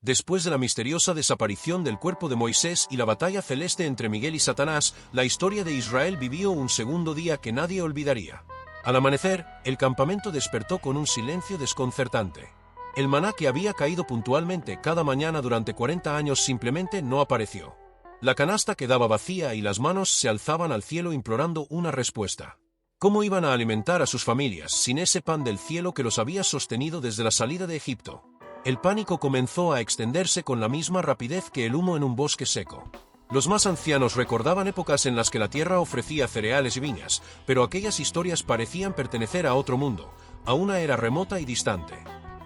Después de la misteriosa desaparición del cuerpo de Moisés y la batalla celeste entre Miguel y Satanás, la historia de Israel vivió un segundo día que nadie olvidaría. Al amanecer, el campamento despertó con un silencio desconcertante. El maná que había caído puntualmente cada mañana durante 40 años simplemente no apareció. La canasta quedaba vacía y las manos se alzaban al cielo implorando una respuesta. ¿Cómo iban a alimentar a sus familias sin ese pan del cielo que los había sostenido desde la salida de Egipto? El pánico comenzó a extenderse con la misma rapidez que el humo en un bosque seco. Los más ancianos recordaban épocas en las que la tierra ofrecía cereales y viñas, pero aquellas historias parecían pertenecer a otro mundo, a una era remota y distante.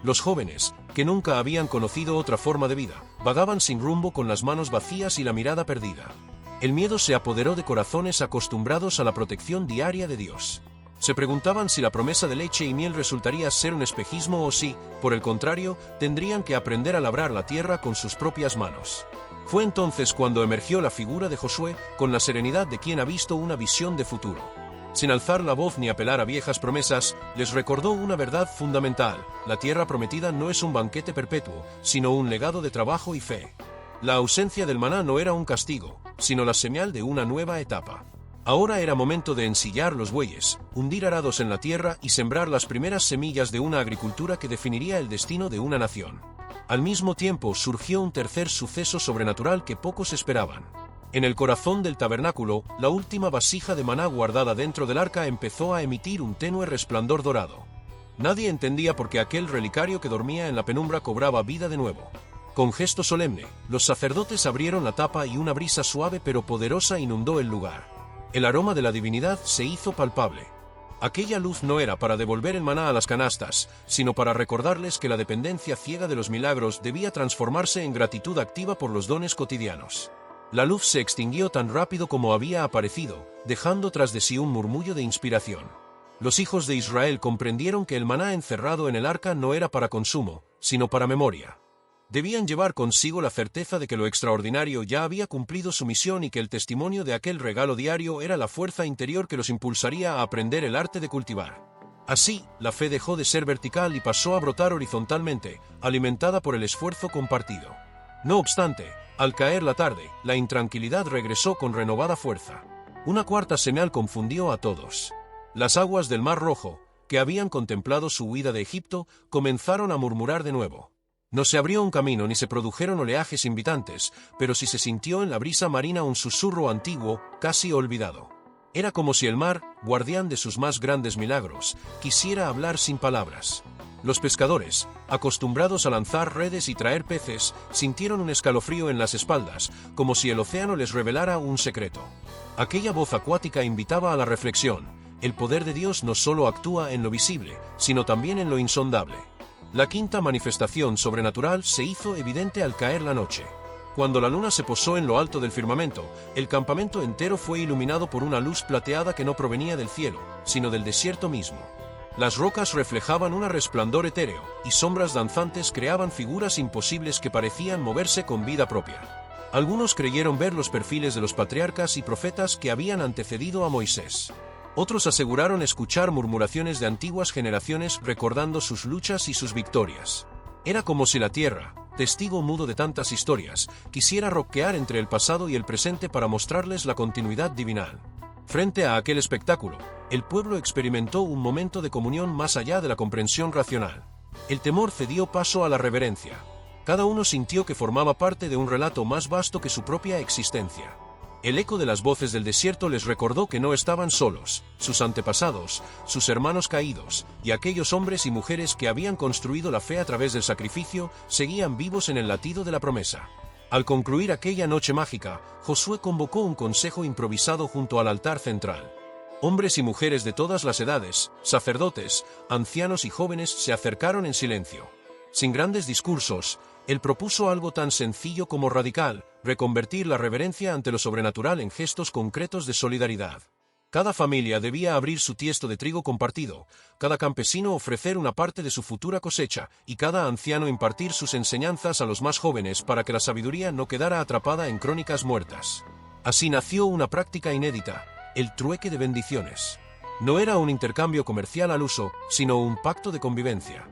Los jóvenes, que nunca habían conocido otra forma de vida, vagaban sin rumbo con las manos vacías y la mirada perdida. El miedo se apoderó de corazones acostumbrados a la protección diaria de Dios. Se preguntaban si la promesa de leche y miel resultaría ser un espejismo o si, por el contrario, tendrían que aprender a labrar la tierra con sus propias manos. Fue entonces cuando emergió la figura de Josué, con la serenidad de quien ha visto una visión de futuro. Sin alzar la voz ni apelar a viejas promesas, les recordó una verdad fundamental: la tierra prometida no es un banquete perpetuo, sino un legado de trabajo y fe. La ausencia del maná no era un castigo, sino la señal de una nueva etapa. Ahora era momento de ensillar los bueyes, hundir arados en la tierra y sembrar las primeras semillas de una agricultura que definiría el destino de una nación. Al mismo tiempo surgió un tercer suceso sobrenatural que pocos esperaban. En el corazón del tabernáculo, la última vasija de maná guardada dentro del arca empezó a emitir un tenue resplandor dorado. Nadie entendía por qué aquel relicario que dormía en la penumbra cobraba vida de nuevo. Con gesto solemne, los sacerdotes abrieron la tapa y una brisa suave pero poderosa inundó el lugar. El aroma de la divinidad se hizo palpable. Aquella luz no era para devolver el maná a las canastas, sino para recordarles que la dependencia ciega de los milagros debía transformarse en gratitud activa por los dones cotidianos. La luz se extinguió tan rápido como había aparecido, dejando tras de sí un murmullo de inspiración. Los hijos de Israel comprendieron que el maná encerrado en el arca no era para consumo, sino para memoria. Debían llevar consigo la certeza de que lo extraordinario ya había cumplido su misión y que el testimonio de aquel regalo diario era la fuerza interior que los impulsaría a aprender el arte de cultivar. Así, la fe dejó de ser vertical y pasó a brotar horizontalmente, alimentada por el esfuerzo compartido. No obstante, al caer la tarde, la intranquilidad regresó con renovada fuerza. Una cuarta señal confundió a todos. Las aguas del Mar Rojo, que habían contemplado su huida de Egipto, comenzaron a murmurar de nuevo. No se abrió un camino ni se produjeron oleajes invitantes, pero sí se sintió en la brisa marina un susurro antiguo, casi olvidado. Era como si el mar, guardián de sus más grandes milagros, quisiera hablar sin palabras. Los pescadores, acostumbrados a lanzar redes y traer peces, sintieron un escalofrío en las espaldas, como si el océano les revelara un secreto. Aquella voz acuática invitaba a la reflexión: el poder de Dios no solo actúa en lo visible, sino también en lo insondable. La quinta manifestación sobrenatural se hizo evidente al caer la noche. Cuando la luna se posó en lo alto del firmamento, el campamento entero fue iluminado por una luz plateada que no provenía del cielo, sino del desierto mismo. Las rocas reflejaban un resplandor etéreo, y sombras danzantes creaban figuras imposibles que parecían moverse con vida propia. Algunos creyeron ver los perfiles de los patriarcas y profetas que habían antecedido a Moisés. Otros aseguraron escuchar murmuraciones de antiguas generaciones recordando sus luchas y sus victorias. Era como si la tierra, testigo mudo de tantas historias, quisiera roquear entre el pasado y el presente para mostrarles la continuidad divinal. Frente a aquel espectáculo, el pueblo experimentó un momento de comunión más allá de la comprensión racional. El temor cedió paso a la reverencia. Cada uno sintió que formaba parte de un relato más vasto que su propia existencia. El eco de las voces del desierto les recordó que no estaban solos. Sus antepasados, sus hermanos caídos, y aquellos hombres y mujeres que habían construido la fe a través del sacrificio, seguían vivos en el latido de la promesa. Al concluir aquella noche mágica, Josué convocó un consejo improvisado junto al altar central. Hombres y mujeres de todas las edades, sacerdotes, ancianos y jóvenes se acercaron en silencio. Sin grandes discursos, él propuso algo tan sencillo como radical: reconvertir la reverencia ante lo sobrenatural en gestos concretos de solidaridad. Cada familia debía abrir su tiesto de trigo compartido, cada campesino ofrecer una parte de su futura cosecha, y cada anciano impartir sus enseñanzas a los más jóvenes para que la sabiduría no quedara atrapada en crónicas muertas. Así nació una práctica inédita: el trueque de bendiciones. No era un intercambio comercial al uso, sino un pacto de convivencia.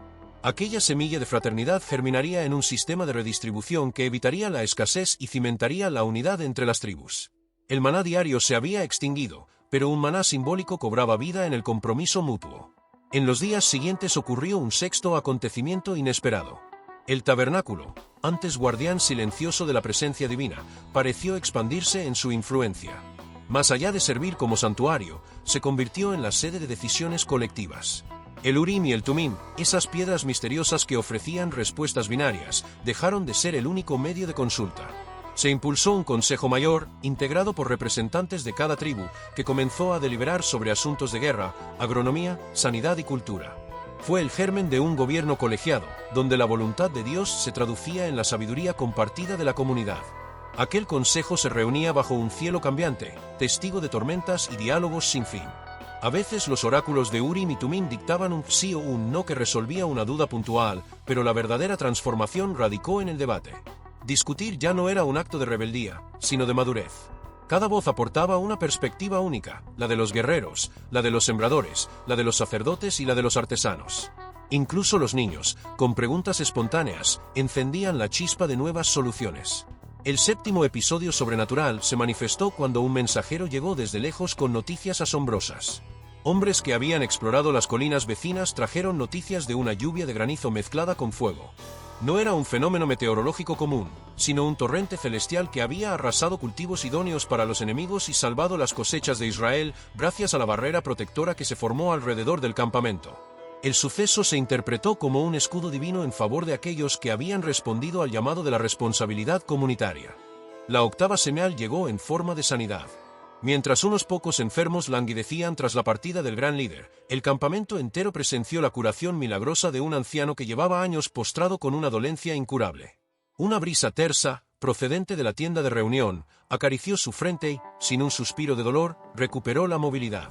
Aquella semilla de fraternidad germinaría en un sistema de redistribución que evitaría la escasez y cimentaría la unidad entre las tribus. El maná diario se había extinguido, pero un maná simbólico cobraba vida en el compromiso mutuo. En los días siguientes ocurrió un sexto acontecimiento inesperado. El tabernáculo, antes guardián silencioso de la presencia divina, pareció expandirse en su influencia. Más allá de servir como santuario, se convirtió en la sede de decisiones colectivas. El Urim y el Tumim, esas piedras misteriosas que ofrecían respuestas binarias, dejaron de ser el único medio de consulta. Se impulsó un consejo mayor, integrado por representantes de cada tribu, que comenzó a deliberar sobre asuntos de guerra, agronomía, sanidad y cultura. Fue el germen de un gobierno colegiado, donde la voluntad de Dios se traducía en la sabiduría compartida de la comunidad. Aquel consejo se reunía bajo un cielo cambiante, testigo de tormentas y diálogos sin fin. A veces los oráculos de Urim y Tumim dictaban un sí o un no que resolvía una duda puntual, pero la verdadera transformación radicó en el debate. Discutir ya no era un acto de rebeldía, sino de madurez. Cada voz aportaba una perspectiva única, la de los guerreros, la de los sembradores, la de los sacerdotes y la de los artesanos. Incluso los niños, con preguntas espontáneas, encendían la chispa de nuevas soluciones. El séptimo episodio sobrenatural se manifestó cuando un mensajero llegó desde lejos con noticias asombrosas. Hombres que habían explorado las colinas vecinas trajeron noticias de una lluvia de granizo mezclada con fuego. No era un fenómeno meteorológico común, sino un torrente celestial que había arrasado cultivos idóneos para los enemigos y salvado las cosechas de Israel gracias a la barrera protectora que se formó alrededor del campamento. El suceso se interpretó como un escudo divino en favor de aquellos que habían respondido al llamado de la responsabilidad comunitaria. La octava señal llegó en forma de sanidad. Mientras unos pocos enfermos languidecían tras la partida del gran líder, el campamento entero presenció la curación milagrosa de un anciano que llevaba años postrado con una dolencia incurable. Una brisa tersa, procedente de la tienda de reunión, acarició su frente y, sin un suspiro de dolor, recuperó la movilidad.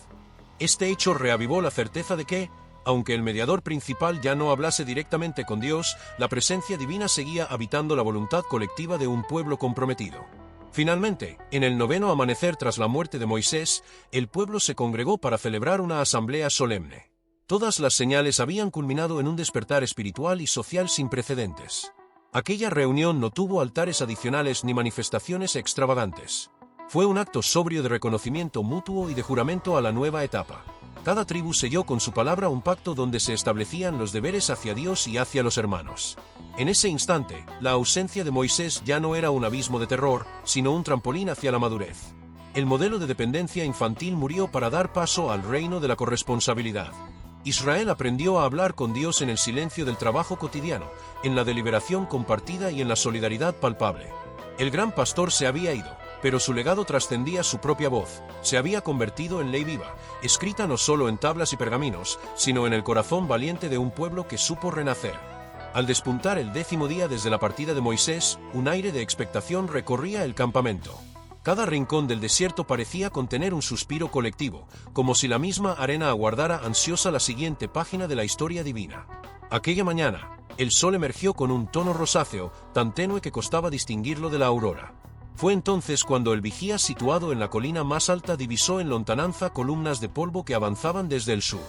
Este hecho reavivó la certeza de que, aunque el mediador principal ya no hablase directamente con Dios, la presencia divina seguía habitando la voluntad colectiva de un pueblo comprometido. Finalmente, en el noveno amanecer tras la muerte de Moisés, el pueblo se congregó para celebrar una asamblea solemne. Todas las señales habían culminado en un despertar espiritual y social sin precedentes. Aquella reunión no tuvo altares adicionales ni manifestaciones extravagantes. Fue un acto sobrio de reconocimiento mutuo y de juramento a la nueva etapa. Cada tribu selló con su palabra un pacto donde se establecían los deberes hacia Dios y hacia los hermanos. En ese instante, la ausencia de Moisés ya no era un abismo de terror, sino un trampolín hacia la madurez. El modelo de dependencia infantil murió para dar paso al reino de la corresponsabilidad. Israel aprendió a hablar con Dios en el silencio del trabajo cotidiano, en la deliberación compartida y en la solidaridad palpable. El gran pastor se había ido, pero su legado trascendía su propia voz, se había convertido en ley viva, escrita no solo en tablas y pergaminos, sino en el corazón valiente de un pueblo que supo renacer. Al despuntar el 10º día desde la partida de Moisés, un aire de expectación recorría el campamento. Cada rincón del desierto parecía contener un suspiro colectivo, como si la misma arena aguardara ansiosa la siguiente página de la historia divina. Aquella mañana, el sol emergió con un tono rosáceo, tan tenue que costaba distinguirlo de la aurora. Fue entonces cuando el vigía situado en la colina más alta divisó en lontananza columnas de polvo que avanzaban desde el sur.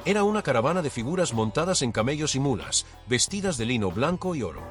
Era una caravana de figuras montadas en camellos y mulas, vestidas de lino blanco y oro.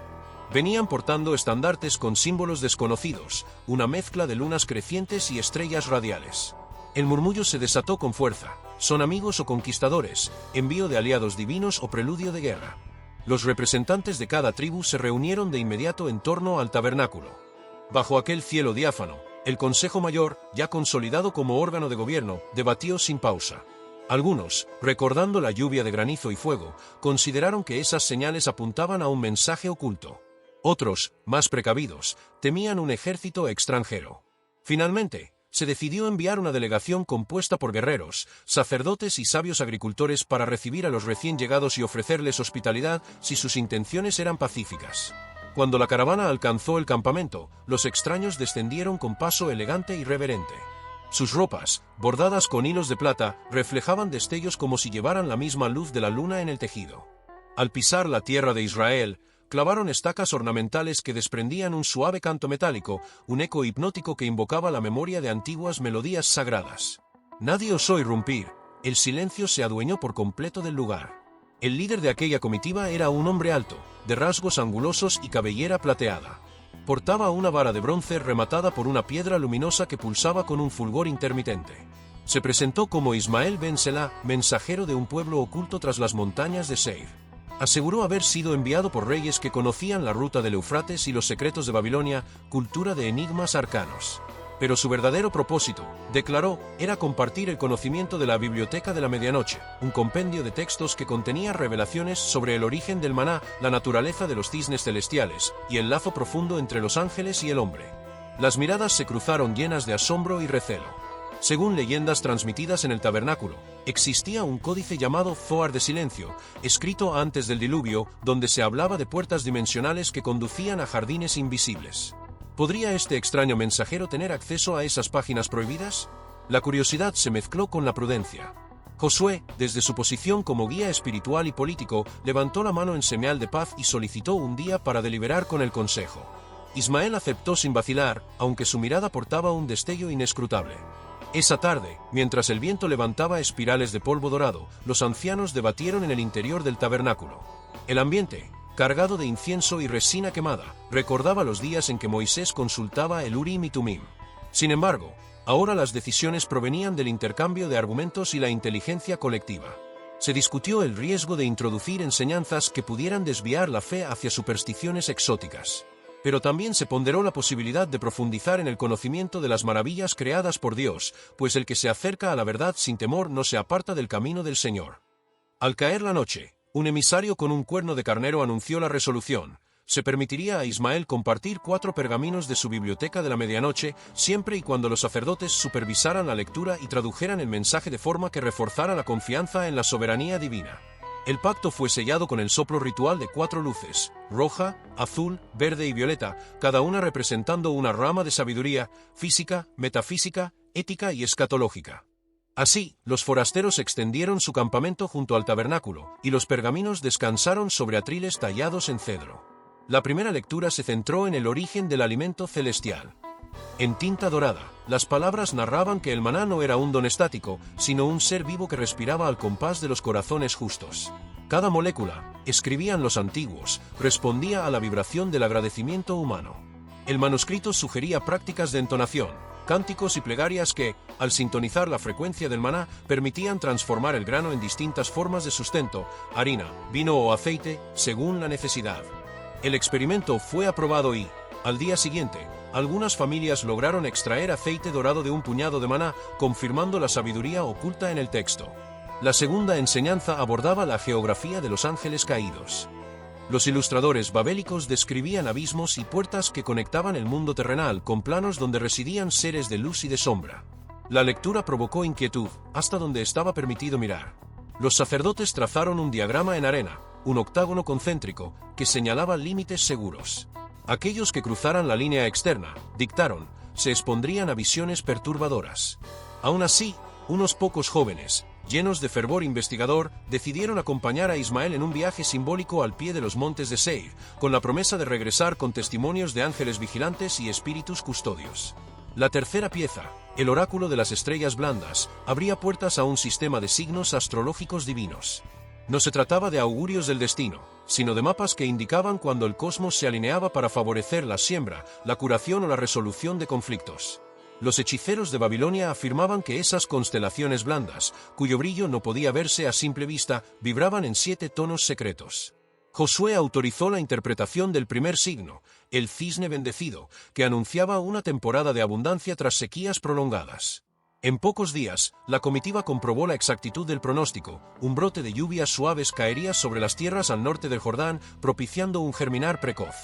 Venían portando estandartes con símbolos desconocidos, una mezcla de lunas crecientes y estrellas radiales. El murmullo se desató con fuerza. ¿Son amigos o conquistadores? ¿Envío de aliados divinos o preludio de guerra? Los representantes de cada tribu se reunieron de inmediato en torno al tabernáculo. Bajo aquel cielo diáfano, el Consejo Mayor, ya consolidado como órgano de gobierno, debatió sin pausa. Algunos, recordando la lluvia de granizo y fuego, consideraron que esas señales apuntaban a un mensaje oculto. Otros, más precavidos, temían un ejército extranjero. Finalmente, se decidió enviar una delegación compuesta por guerreros, sacerdotes y sabios agricultores para recibir a los recién llegados y ofrecerles hospitalidad si sus intenciones eran pacíficas. Cuando la caravana alcanzó el campamento, los extraños descendieron con paso elegante y reverente. Sus ropas, bordadas con hilos de plata, reflejaban destellos como si llevaran la misma luz de la luna en el tejido. Al pisar la tierra de Israel, clavaron estacas ornamentales que desprendían un suave canto metálico, un eco hipnótico que invocaba la memoria de antiguas melodías sagradas. Nadie osó irrumpir, el silencio se adueñó por completo del lugar. El líder de aquella comitiva era un hombre alto, de rasgos angulosos y cabellera plateada. Portaba una vara de bronce rematada por una piedra luminosa que pulsaba con un fulgor intermitente. Se presentó como Ismael ben Selah, mensajero de un pueblo oculto tras las montañas de Seir. Aseguró haber sido enviado por reyes que conocían la ruta del Eufrates y los secretos de Babilonia, cultura de enigmas arcanos. Pero su verdadero propósito, declaró, era compartir el conocimiento de la Biblioteca de la Medianoche, un compendio de textos que contenía revelaciones sobre el origen del maná, la naturaleza de los cisnes celestiales, y el lazo profundo entre los ángeles y el hombre. Las miradas se cruzaron llenas de asombro y recelo. Según leyendas transmitidas en el tabernáculo, existía un códice llamado Zohar de Silencio, escrito antes del diluvio, donde se hablaba de puertas dimensionales que conducían a jardines invisibles. ¿Podría este extraño mensajero tener acceso a esas páginas prohibidas? La curiosidad se mezcló con la prudencia. Josué, desde su posición como guía espiritual y político, levantó la mano en señal de paz y solicitó un día para deliberar con el consejo. Ismael aceptó sin vacilar, aunque su mirada portaba un destello inescrutable. Esa tarde, mientras el viento levantaba espirales de polvo dorado, los ancianos debatieron en el interior del tabernáculo. El ambiente, cargado de incienso y resina quemada, recordaba los días en que Moisés consultaba el Urim y Tumim. Sin embargo, ahora las decisiones provenían del intercambio de argumentos y la inteligencia colectiva. Se discutió el riesgo de introducir enseñanzas que pudieran desviar la fe hacia supersticiones exóticas. Pero también se ponderó la posibilidad de profundizar en el conocimiento de las maravillas creadas por Dios, pues el que se acerca a la verdad sin temor no se aparta del camino del Señor. Al caer la noche, un emisario con un cuerno de carnero anunció la resolución. Se permitiría a Ismael compartir 4 pergaminos de su biblioteca de la medianoche, siempre y cuando los sacerdotes supervisaran la lectura y tradujeran el mensaje de forma que reforzara la confianza en la soberanía divina. El pacto fue sellado con el soplo ritual de 4 luces, roja, azul, verde y violeta, cada una representando una rama de sabiduría, física, metafísica, ética y escatológica. Así, los forasteros extendieron su campamento junto al tabernáculo, y los pergaminos descansaron sobre atriles tallados en cedro. La primera lectura se centró en el origen del alimento celestial. En tinta dorada, las palabras narraban que el maná no era un don estático, sino un ser vivo que respiraba al compás de los corazones justos. Cada molécula, escribían los antiguos, respondía a la vibración del agradecimiento humano. El manuscrito sugería prácticas de entonación, cánticos y plegarias que, al sintonizar la frecuencia del maná, permitían transformar el grano en distintas formas de sustento, harina, vino o aceite, según la necesidad. El experimento fue aprobado y, al día siguiente, algunas familias lograron extraer aceite dorado de un puñado de maná, confirmando la sabiduría oculta en el texto. La segunda enseñanza abordaba la geografía de los ángeles caídos. Los ilustradores babélicos describían abismos y puertas que conectaban el mundo terrenal con planos donde residían seres de luz y de sombra. La lectura provocó inquietud, hasta donde estaba permitido mirar. Los sacerdotes trazaron un diagrama en arena, un octágono concéntrico, que señalaba límites seguros. Aquellos que cruzaran la línea externa, dictaron, se expondrían a visiones perturbadoras. Aún así, unos pocos jóvenes, llenos de fervor investigador, decidieron acompañar a Ismael en un viaje simbólico al pie de los montes de Seir, con la promesa de regresar con testimonios de ángeles vigilantes y espíritus custodios. La tercera pieza, el oráculo de las estrellas blandas, abría puertas a un sistema de signos astrológicos divinos. No se trataba de augurios del destino, sino de mapas que indicaban cuando el cosmos se alineaba para favorecer la siembra, la curación o la resolución de conflictos. Los hechiceros de Babilonia afirmaban que esas constelaciones blandas, cuyo brillo no podía verse a simple vista, vibraban en 7 tonos secretos. Josué autorizó la interpretación del primer signo, el cisne bendecido, que anunciaba una temporada de abundancia tras sequías prolongadas. En pocos días, la comitiva comprobó la exactitud del pronóstico. Un brote de lluvias suaves caería sobre las tierras al norte del Jordán, propiciando un germinar precoz.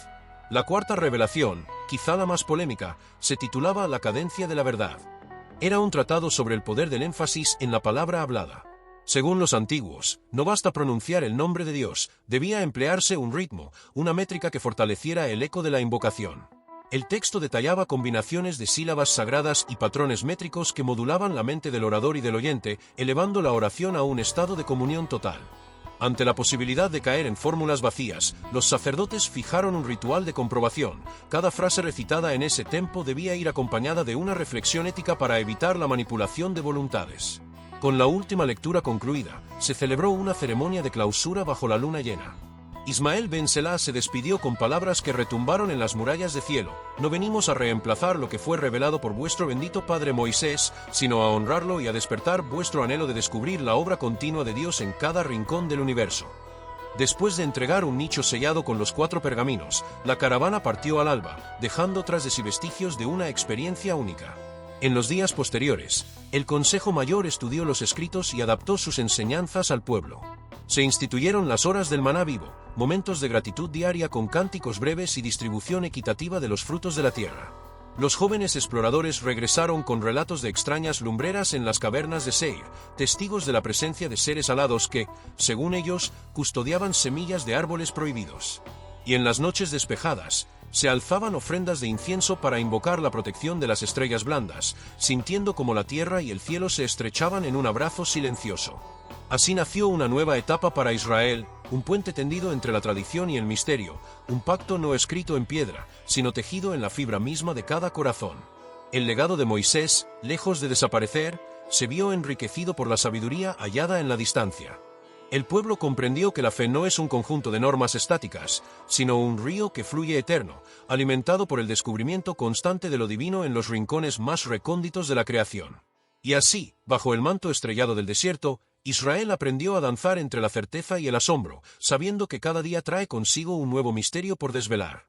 La cuarta revelación, quizá la más polémica, se titulaba La cadencia de la verdad. Era un tratado sobre el poder del énfasis en la palabra hablada. Según los antiguos, no basta pronunciar el nombre de Dios, debía emplearse un ritmo, una métrica que fortaleciera el eco de la invocación. El texto detallaba combinaciones de sílabas sagradas y patrones métricos que modulaban la mente del orador y del oyente, elevando la oración a un estado de comunión total. Ante la posibilidad de caer en fórmulas vacías, los sacerdotes fijaron un ritual de comprobación. Cada frase recitada en ese tempo debía ir acompañada de una reflexión ética para evitar la manipulación de voluntades. Con la última lectura concluida, se celebró una ceremonia de clausura bajo la luna llena. Ismael ben Selah se despidió con palabras que retumbaron en las murallas de cielo: no venimos a reemplazar lo que fue revelado por vuestro bendito padre Moisés, sino a honrarlo y a despertar vuestro anhelo de descubrir la obra continua de Dios en cada rincón del universo. Después de entregar un nicho sellado con los 4 pergaminos, la caravana partió al alba, dejando tras de sí vestigios de una experiencia única. En los días posteriores, el Consejo Mayor estudió los escritos y adaptó sus enseñanzas al pueblo. Se instituyeron las horas del maná vivo, momentos de gratitud diaria con cánticos breves y distribución equitativa de los frutos de la tierra. Los jóvenes exploradores regresaron con relatos de extrañas lumbreras en las cavernas de Seir, testigos de la presencia de seres alados que, según ellos, custodiaban semillas de árboles prohibidos. Y en las noches despejadas, se alzaban ofrendas de incienso para invocar la protección de las estrellas blandas, sintiendo como la tierra y el cielo se estrechaban en un abrazo silencioso. Así nació una nueva etapa para Israel, un puente tendido entre la tradición y el misterio, un pacto no escrito en piedra, sino tejido en la fibra misma de cada corazón. El legado de Moisés, lejos de desaparecer, se vio enriquecido por la sabiduría hallada en la distancia. El pueblo comprendió que la fe no es un conjunto de normas estáticas, sino un río que fluye eterno, alimentado por el descubrimiento constante de lo divino en los rincones más recónditos de la creación. Y así, bajo el manto estrellado del desierto, Israel aprendió a danzar entre la certeza y el asombro, sabiendo que cada día trae consigo un nuevo misterio por desvelar.